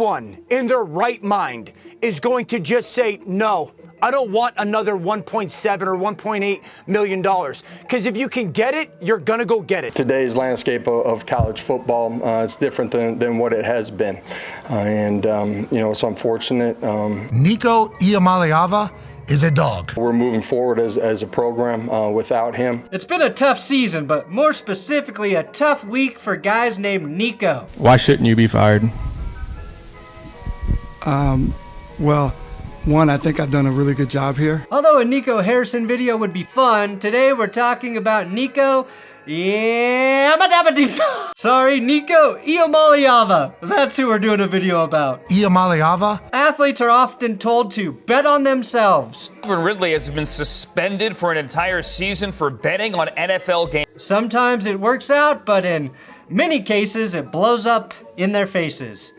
anyone in their right mind is going to just say, no, I don't want another $1.7 or $1.8 million. Because if you can get it, you're going to go get it. Today's landscape of college football, it's different than what it has been. It's unfortunate. Nico Iamaleava is a dog. We're moving forward as a program without him. It's been a tough season, but more specifically, a tough week for guys named Nico. Why shouldn't you be fired? Well, one, I think I've done a really good job here. Although a Nico Harrison video would be fun, today we're talking about Nico Sorry, Nico Iamaleava. That's who we're doing a video about. Iamaleava? Athletes are often told to bet on themselves. Calvin Ridley has been suspended for an entire season for betting on NFL games. Sometimes it works out, but in many cases it blows up in their faces.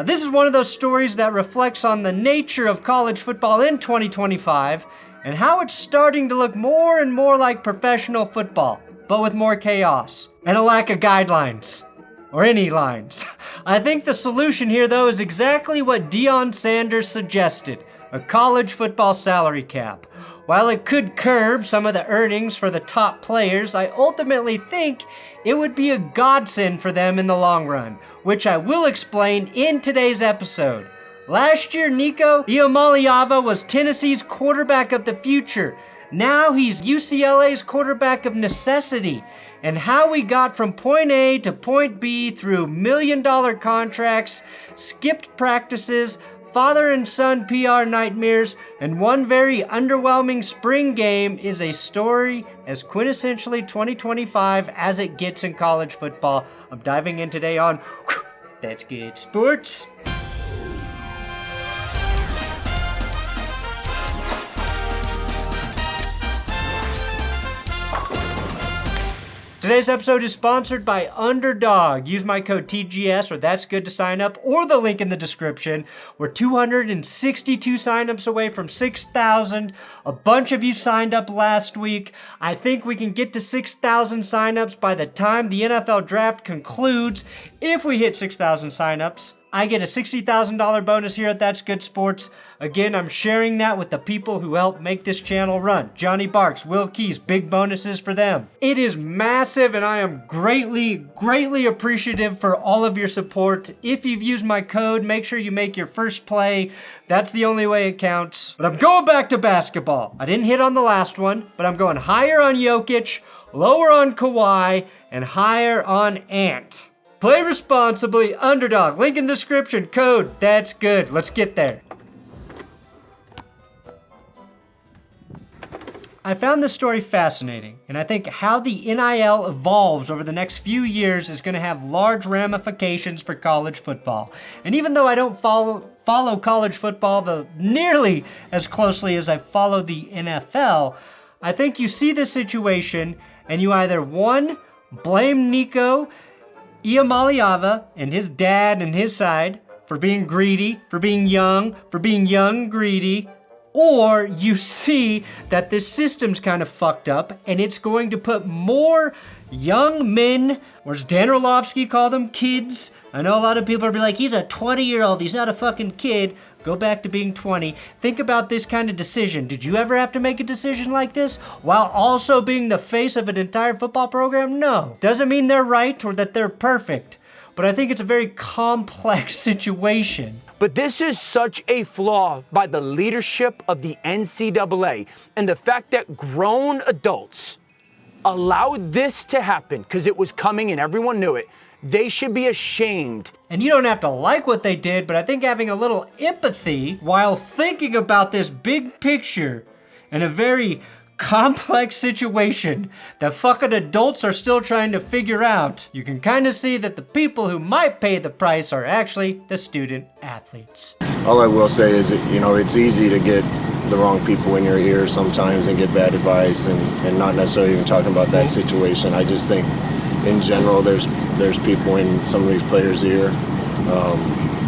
This is one of those stories that reflects on the nature of college football in 2025 and how it's starting to look more and more like professional football, but with more chaos and a lack of guidelines or any lines. I think the solution here, though, is exactly what Deion Sanders suggested, a college football salary cap. While it could curb some of the earnings for the top players, I ultimately think it would be a godsend for them in the long run, which I will explain in today's episode. Last year, Nico Iamaleava was Tennessee's quarterback of the future. Now he's UCLA's quarterback of necessity. And how we got from point A to point B through million-dollar contracts, skipped practices, father and son PR nightmares, and one very underwhelming spring game is a story as quintessentially 2025 as it gets in college football. I'm diving in today on That's Good Sports. Today's episode is sponsored by Underdog. Use my code TGS or That's Good to sign up, or the link in the description. We're 262 signups away from 6,000. A bunch of you signed up last week. I think we can get to 6,000 signups by the time the NFL draft concludes. If we hit 6,000 signups, I get a $60,000 bonus here at That's Good Sports. Again, I'm sharing that with the people who help make this channel run. Johnny Barks, Will Keys, big bonuses for them. It is massive, and I am greatly appreciative for all of your support. If you've used my code, make sure you make your first play. That's the only way it counts. But I'm going back to basketball. I didn't hit on the last one, but I'm going higher on Jokic, lower on Kawhi, and higher on Ant. Play responsibly. Underdog. Link in description. Code That's Good. Let's get there. I found this story fascinating, and I think how the NIL evolves over the next few years is going to have large ramifications for college football. And even though I don't follow college football nearly as closely as I follow the NFL, I think you see this situation and you either, one, blame Nico Iamaleava and his dad and his side for being greedy, for being young, greedy, or you see that this system's kind of fucked up and it's going to put more young men, or as Dan Orlovsky called them, kids. I know a lot of people are be like, he's a 20-year-old, he's not a fucking kid. Go back to being 20. Think about this kind of decision. Did you ever have to make a decision like this while also being the face of an entire football program? No. Doesn't mean they're right or that they're perfect, but I think it's a very complex situation. But this is such a flaw by the leadership of the NCAA and the fact that grown adults allowed this to happen because it was coming and everyone knew it. They should be ashamed. And you don't have to like what they did, but I think having a little empathy while thinking about this big picture and a very complex situation that fucking adults are still trying to figure out, you can kind of see that the people who might pay the price are actually the student athletes. All I will say is that, it's easy to get the wrong people in your ear sometimes and get bad advice and not necessarily even talking about that situation. I just think in general there's people in some of these players' ear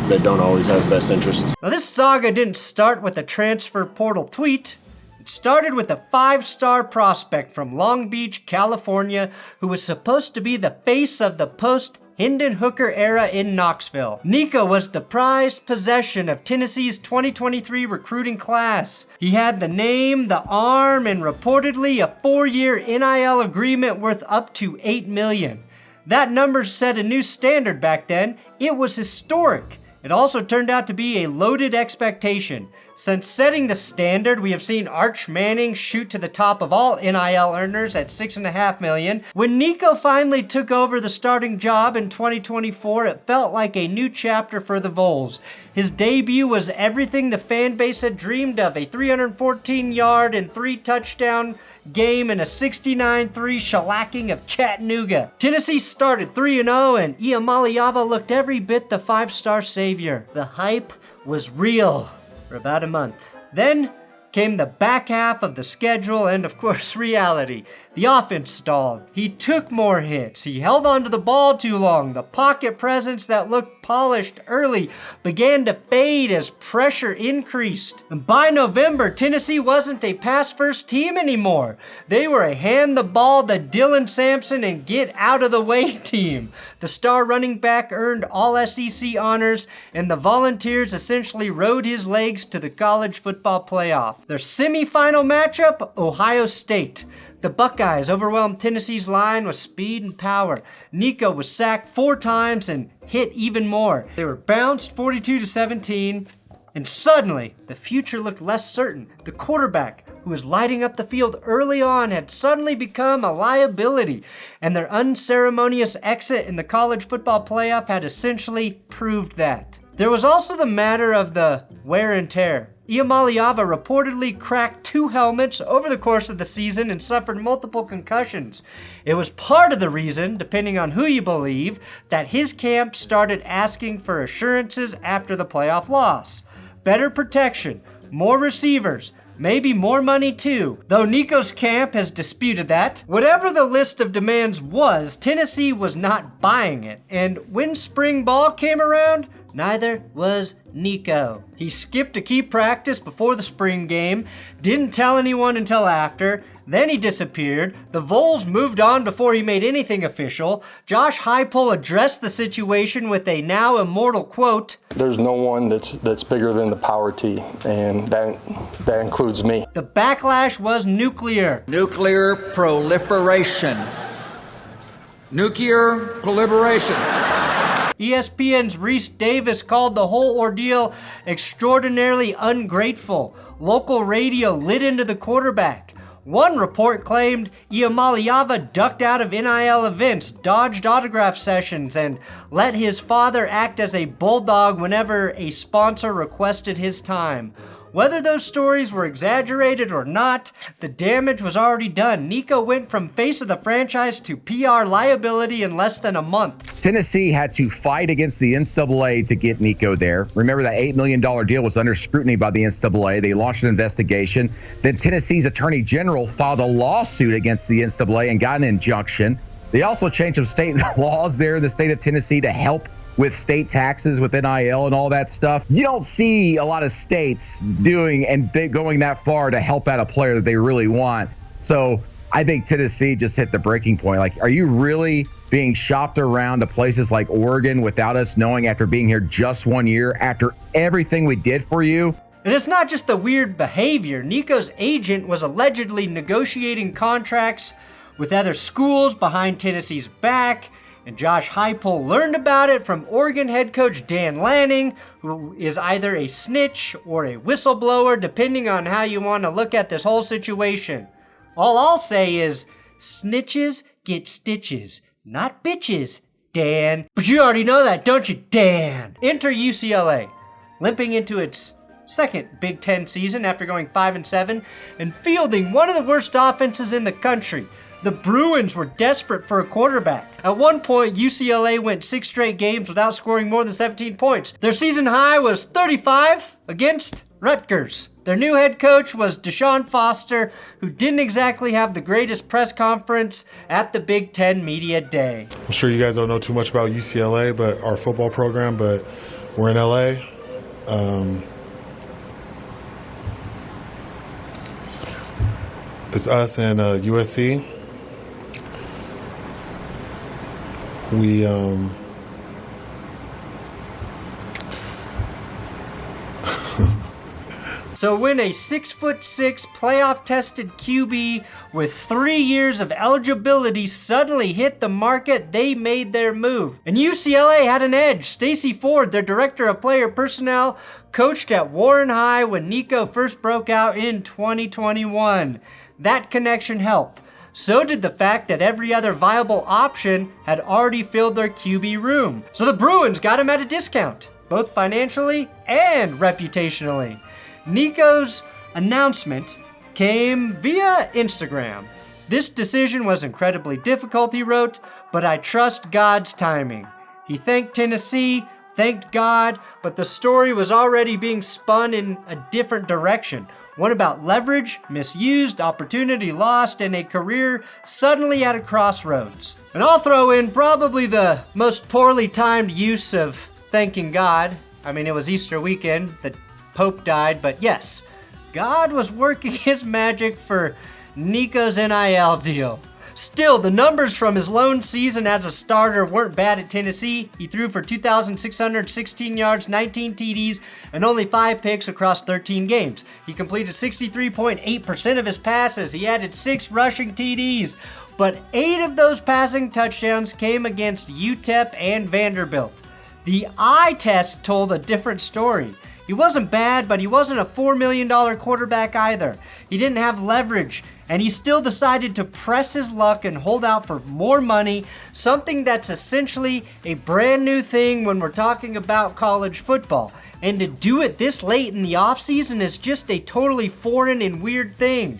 that don't always have best interests. Now this saga didn't start with a transfer portal tweet. It started with a 5-star prospect from Long Beach, California, who was supposed to be the face of the post Hendon Hooker era in Knoxville. Nico was the prized possession of Tennessee's 2023 recruiting class. He had the name, the arm, and reportedly a 4-year NIL agreement worth up to $8 million. That number set a new standard back then. It was historic. It also turned out to be a loaded expectation. Since setting the standard, we have seen Arch Manning shoot to the top of all NIL earners at $6.5 million. When Nico finally took over the starting job in 2024, it felt like a new chapter for the Vols. His debut was everything the fan base had dreamed of, a 314-yard and 3-touchdown game and a 69-3 shellacking of Chattanooga. Tennessee started 3-0 and Iamaleava looked every bit the 5-star savior. The hype was real for about a month. Then came the back half of the schedule and, of course, reality. The offense stalled. He took more hits. He held onto the ball too long. The pocket presence that looked polished early began to fade as pressure increased. And by November, Tennessee wasn't a pass-first team anymore. They were a hand-the-ball to Dylan Sampson and get-out-of-the-way team. The star running back earned all SEC honors, and the Volunteers essentially rode his legs to the college football playoff. Their semifinal matchup, Ohio State. The Buckeyes overwhelmed Tennessee's line with speed and power. Nico was sacked 4 times and hit even more. They were bounced 42-17, and suddenly the future looked less certain. The quarterback, who was lighting up the field early on, had suddenly become a liability, and their unceremonious exit in the college football playoff had essentially proved that. There was also the matter of the wear and tear. Iamaleava reportedly cracked 2 helmets over the course of the season and suffered multiple concussions. It was part of the reason, depending on who you believe, that his camp started asking for assurances after the playoff loss. Better protection, more receivers, maybe more money too, though Nico's camp has disputed that. Whatever the list of demands was, Tennessee was not buying it, and when spring ball came around, neither was Nico. He skipped a key practice before the spring game, didn't tell anyone until after, then he disappeared. The Vols moved on before he made anything official. Josh Heupel addressed the situation with a now immortal quote, There's no one that's bigger than the power T, and that includes me. The backlash was nuclear. Nuclear proliferation. Nuclear proliferation. ESPN's Reese Davis called the whole ordeal extraordinarily ungrateful. Local radio lit into the quarterback. One report claimed Iamaleava ducked out of NIL events, dodged autograph sessions, and let his father act as a bulldog whenever a sponsor requested his time. Whether those stories were exaggerated or not, the damage was already done. Nico went from face of the franchise to PR liability in less than a month. Tennessee had to fight against the NCAA to get Nico there. Remember, that $8 million deal was under scrutiny by the NCAA. They launched an investigation. Then Tennessee's attorney general filed a lawsuit against the NCAA and got an injunction. They also changed some state laws there in the state of Tennessee to help with state taxes, with NIL and all that stuff. You don't see a lot of states doing and going that far to help out a player that they really want. So I think Tennessee just hit the breaking point. Like, are you really being shopped around to places like Oregon without us knowing after being here just 1 year, after everything we did for you? And it's not just the weird behavior. Nico's agent was allegedly negotiating contracts with other schools behind Tennessee's back, and Josh Heupel learned about it from Oregon head coach Dan Lanning, who is either a snitch or a whistleblower, depending on how you want to look at this whole situation. All I'll say is, snitches get stitches, not bitches, Dan. But you already know that, don't you, Dan? Enter UCLA, limping into its second Big Ten season after going 5-7 and fielding one of the worst offenses in the country. The Bruins were desperate for a quarterback. At one point, UCLA went 6 straight games without scoring more than 17 points. Their season high was 35 against Rutgers. Their new head coach was Deshaun Foster, who didn't exactly have the greatest press conference at the Big Ten Media Day. I'm sure you guys don't know too much about UCLA, but our football program, but we're in LA. It's us and USC. So when a 6'6" playoff-tested QB with 3 years of eligibility suddenly hit the market, they made their move. And UCLA had an edge. Stacy Ford, their director of player personnel, coached at Warren High when Nico first broke out in 2021. That connection helped. So did the fact that every other viable option had already filled their QB room. So the Bruins got him at a discount, both financially and reputationally. Nico's announcement came via Instagram. This decision was incredibly difficult, he wrote, but I trust God's timing. He thanked Tennessee, thanked God, but the story was already being spun in a different direction. One about leverage, misused, opportunity lost, and a career suddenly at a crossroads. And I'll throw in probably the most poorly timed use of thanking God. I mean, it was Easter weekend, the Pope died, but yes, God was working his magic for Nico's NIL deal. Still, the numbers from his lone season as a starter weren't bad at Tennessee. He threw for 2,616 yards, 19 TDs, and only 5 picks across 13 games. He completed 63.8% of his passes. He added 6 rushing TDs, but 8 of those passing touchdowns came against UTEP and Vanderbilt. The eye test told a different story. He wasn't bad, but he wasn't a $4 million quarterback either. He didn't have leverage, and he still decided to press his luck and hold out for more money, something that's essentially a brand new thing when we're talking about college football. And to do it this late in the offseason is just a totally foreign and weird thing.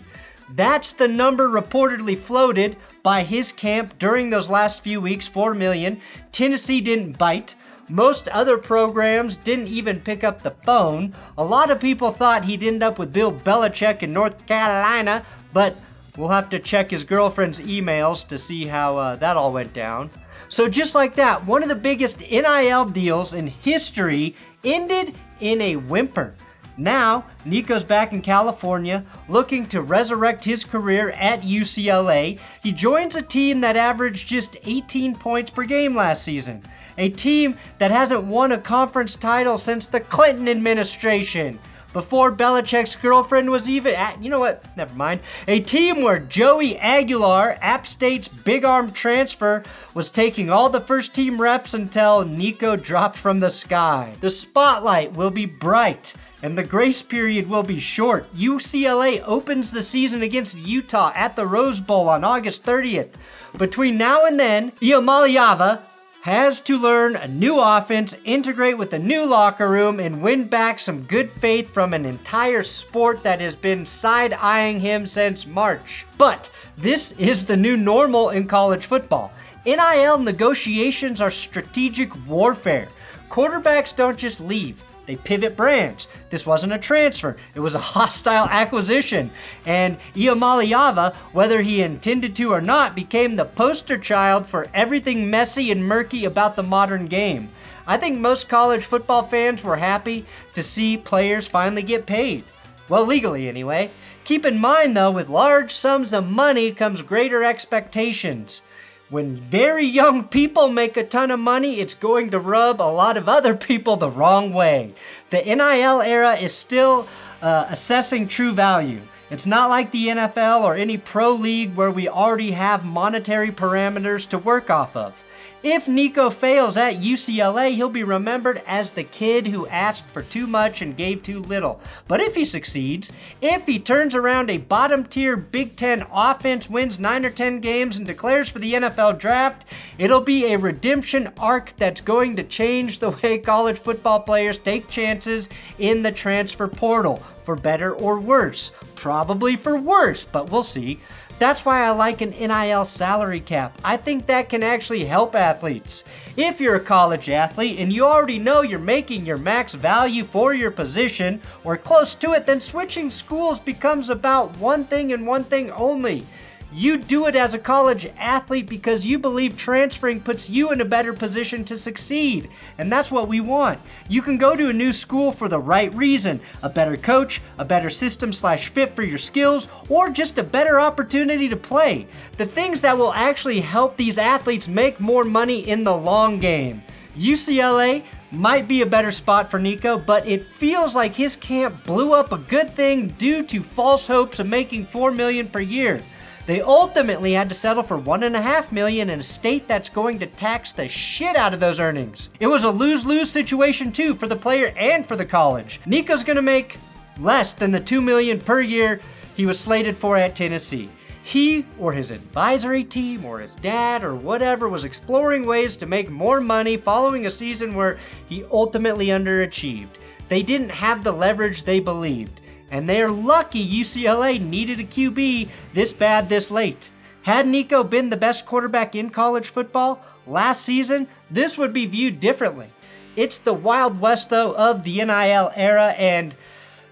That's the number reportedly floated by his camp during those last few weeks, $4 million. Tennessee didn't bite. Most other programs didn't even pick up the phone. A lot of people thought he'd end up with Bill Belichick in North Carolina, but we'll have to check his girlfriend's emails to see how that all went down. So just like that, one of the biggest NIL deals in history ended in a whimper. Now, Nico's back in California, looking to resurrect his career at UCLA. He joins a team that averaged just 18 points per game last season. A team that hasn't won a conference title since the Clinton administration, before Belichick's girlfriend was even at, you know what, never mind. A team where Joey Aguilar, App State's big arm transfer, was taking all the first team reps until Nico dropped from the sky. The spotlight will be bright, and the grace period will be short. UCLA opens the season against Utah at the Rose Bowl on August 30th. Between now and then, Iamaleava has to learn a new offense, integrate with a new locker room, and win back some good faith from an entire sport that has been side-eyeing him since March. But this is the new normal in college football. NIL negotiations are strategic warfare. Quarterbacks don't just leave. They pivot brands. This wasn't a transfer. It was a hostile acquisition. And Iamaleava, whether he intended to or not, became the poster child for everything messy and murky about the modern game. I think most college football fans were happy to see players finally get paid. Well, legally anyway. Keep in mind though, with large sums of money comes greater expectations. When very young people make a ton of money, it's going to rub a lot of other people the wrong way. The NIL era is still assessing true value. It's not like the NFL or any pro league where we already have monetary parameters to work off of. If Nico fails at UCLA, he'll be remembered as the kid who asked for too much and gave too little. But if he succeeds, if he turns around a bottom-tier Big Ten offense, wins 9 or 10 games, and declares for the NFL draft, it'll be a redemption arc that's going to change the way college football players take chances in the transfer portal, for better or worse. Probably for worse, but we'll see. That's why I like an NIL salary cap. I think that can actually help athletes. If you're a college athlete and you already know you're making your max value for your position or close to it, then switching schools becomes about one thing and one thing only. You do it as a college athlete because you believe transferring puts you in a better position to succeed. And that's what we want. You can go to a new school for the right reason. A better coach, a better system/fit for your skills, or just a better opportunity to play. The things that will actually help these athletes make more money in the long game. UCLA might be a better spot for Nico, but it feels like his camp blew up a good thing due to false hopes of making $4 million per year. They ultimately had to settle for $1.5 million in a state that's going to tax the shit out of those earnings. It was a lose-lose situation too for the player and for the college. Nico's gonna make less than the $2 million per year he was slated for at Tennessee. He or his advisory team or his dad or whatever was exploring ways to make more money following a season where he ultimately underachieved. They didn't have the leverage they believed, and they're lucky UCLA needed a QB this bad this late. Had Nico been the best quarterback in college football last season, this would be viewed differently. It's the Wild West, though, of the NIL era, and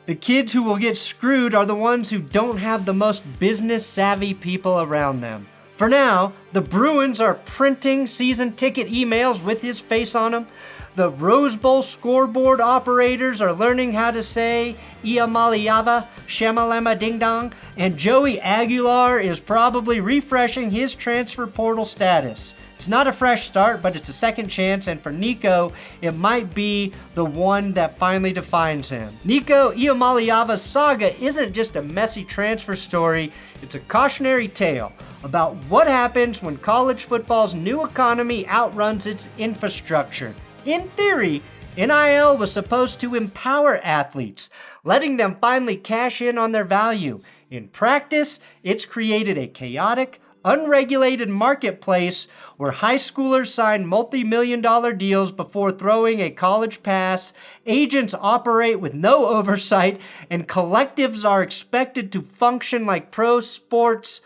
the kids who will get screwed are the ones who don't have the most business-savvy people around them. For now, the Bruins are printing season ticket emails with his face on them. The Rose Bowl scoreboard operators are learning how to say Iamaleava, Shamalama Ding Dong, and Joey Aguilar is probably refreshing his transfer portal status. It's not a fresh start, but it's a second chance, and for Nico, it might be the one that finally defines him. Nico Iamaleava's saga isn't just a messy transfer story, it's a cautionary tale about what happens when college football's new economy outruns its infrastructure. In theory, NIL was supposed to empower athletes, letting them finally cash in on their value. In practice, it's created a chaotic, unregulated marketplace where high schoolers sign multi-million-dollar deals before throwing a college pass, agents operate with no oversight, and collectives are expected to function like pro sports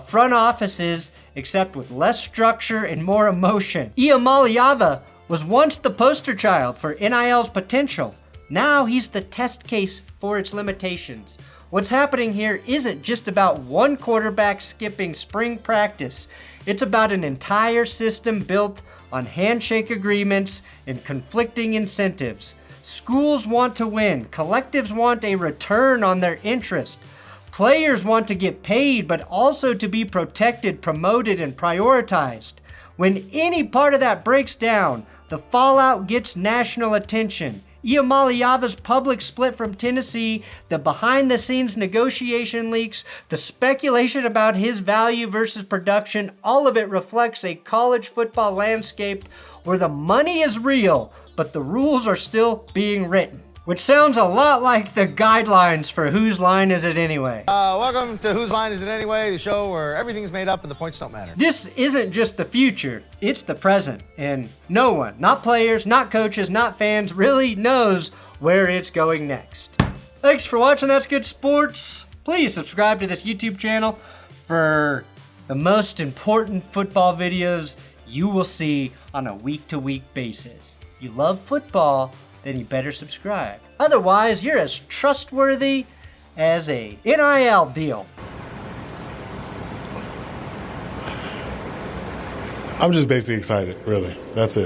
front offices, except with less structure and more emotion. Iamaleava was once the poster child for NIL's potential. Now he's the test case for its limitations. What's happening here isn't just about one quarterback skipping spring practice. It's about an entire system built on handshake agreements and conflicting incentives. Schools want to win. Collectives want a return on their interest. Players want to get paid, but also to be protected, promoted, and prioritized. When any part of that breaks down, the fallout gets national attention. Iamaleava's public split from Tennessee, the behind-the-scenes negotiation leaks, the speculation about his value versus production, all of it reflects a college football landscape where the money is real, but the rules are still being written. Which sounds a lot like the guidelines for Whose Line Is It Anyway? Welcome to Whose Line Is It Anyway, the show where everything's made up and the points don't matter. This isn't just the future, it's the present. And no one, not players, not coaches, not fans, really knows where it's going next. Thanks for watching That's Good Sports. Please subscribe to this YouTube channel for the most important football videos you will see on a week-to-week basis. If you love football, then you better subscribe. Otherwise, you're as trustworthy as a NIL deal. I'm just basically excited, really. That's it.